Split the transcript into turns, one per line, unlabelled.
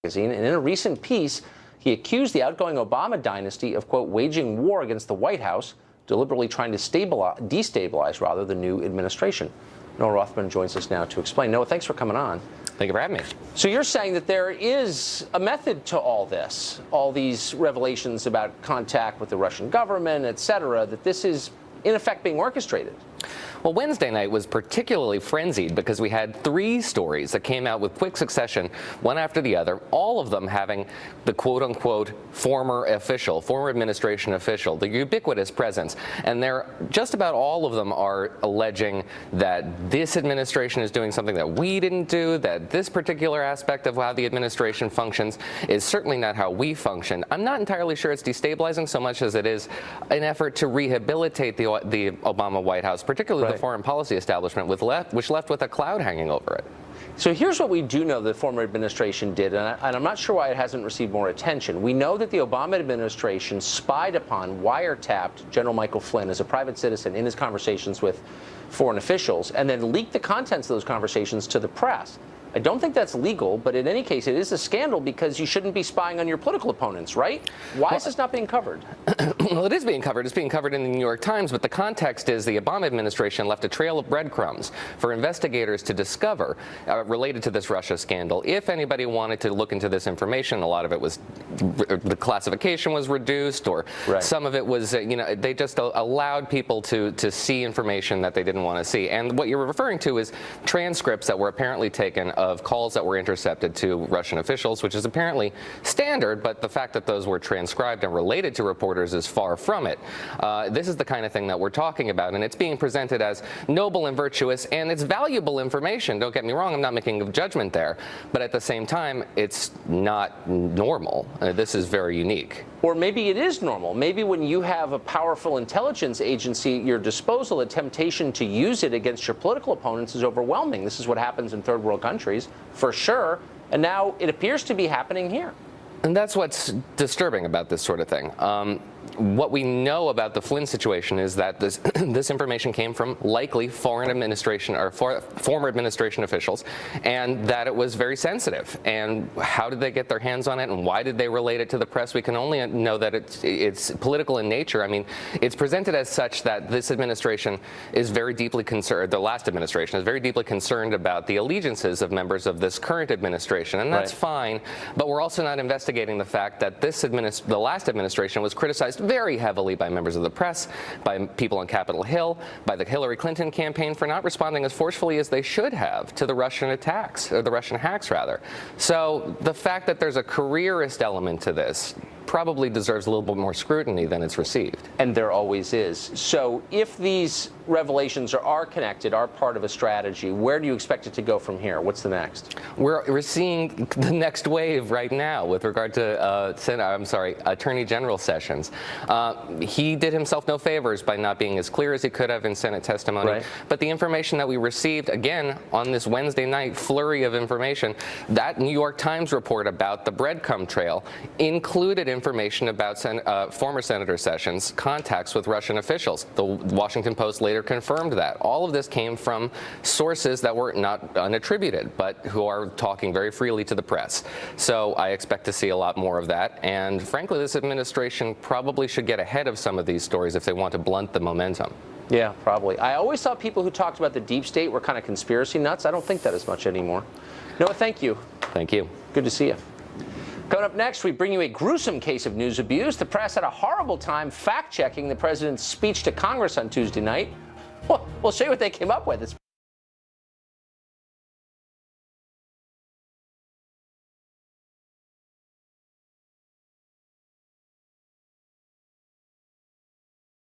magazine, and in a recent piece, he accused the outgoing Obama dynasty of, quote, waging war against the White House, deliberately trying to destabilize the new administration. Noah Rothman joins us now to explain. Noah, thanks for coming on.
Thank you for having me.
So you're saying that there is a method to all this, all these revelations about contact with the Russian government, et cetera, that this is, in effect, being orchestrated?
Well, Wednesday night was particularly frenzied because we had 3 stories that came out with quick succession, one after the other, all of them having the quote-unquote former administration official, the ubiquitous presence. And just about all of them are alleging that this administration is doing something that we didn't do, that this particular aspect of how the administration functions is certainly not how we function. I'm not entirely sure it's destabilizing so much as it is an effort to rehabilitate the Obama White House, particularly the foreign policy establishment, which left with a cloud hanging over it.
So here's what we do know the former administration did, and I'm not sure why it hasn't received more attention. We know that the Obama administration spied upon, wiretapped General Michael Flynn as a private citizen in his conversations with foreign officials, and then leaked the contents of those conversations to the press. I don't think that's legal, but in any case, it is a scandal because you shouldn't be spying on your political opponents, right? Why is this not being covered?
Well, it is being covered. It's being covered in the New York Times, but the context is the Obama administration left a trail of breadcrumbs for investigators to discover related to this Russia scandal. If anybody wanted to look into this information, a lot of it was, the classification was reduced, or some of it was, they just allowed people to see information that they didn't want to see. And what you're referring to is transcripts that were apparently taken of calls that were intercepted to Russian officials, which is apparently standard, but the fact that those were transcribed and related to reporters is far from it. This is the kind of thing that we're talking about, and it's being presented as noble and virtuous, and it's valuable information. Don't get me wrong, I'm not making a judgment there, but at the same time, it's not normal. This is very unique.
Or maybe it is normal. Maybe when you have a powerful intelligence agency at your disposal, the temptation to use it against your political opponents is overwhelming. This is what happens in third world countries, for sure. And now it appears to be happening here.
And that's what's disturbing about this sort of thing. What we know about the Flynn situation is that this information came from likely foreign administration or former administration officials, and that it was very sensitive. And how did they get their hands on it, and why did they relate it to the press? We can only know that it's political in nature. I mean, it's presented as such that this administration is very deeply concerned, the last administration is very deeply concerned about the allegiances of members of this current administration, and that's fine. But we're also not investigating the fact that the last administration was criticized very heavily by members of the press, by people on Capitol Hill, by the Hillary Clinton campaign for not responding as forcefully as they should have to the Russian attacks, or the Russian hacks, rather. So the fact that there's a careerist element to this probably deserves a little bit more scrutiny than it's received. And
there always is. So if these revelations are connected, are part of a strategy, where do you expect it to go from here? What's the next?
We're seeing the next wave right now with regard to Attorney General Sessions. He did himself no favors by not being as clear as he could have in Senate testimony. But the information that we received, again, on this Wednesday night flurry of information, that New York Times report about the breadcrumb trail included information about former Senator Sessions' contacts with Russian officials. The Washington Post later confirmed that. All of this came from sources that were not unattributed, but who are talking very freely to the press. So I expect to see a lot more of that. And frankly, this administration probably should get ahead of some of these stories if they want to blunt the momentum.
Yeah, probably. I always thought people who talked about the deep state were kind of conspiracy nuts. I don't think that as much anymore. Noah, thank you.
Thank you.
Good to see you. Coming up next, we bring you a gruesome case of news abuse. The press had a horrible time fact-checking the president's speech to Congress on Tuesday night. Well, we'll show you what they came up with. It's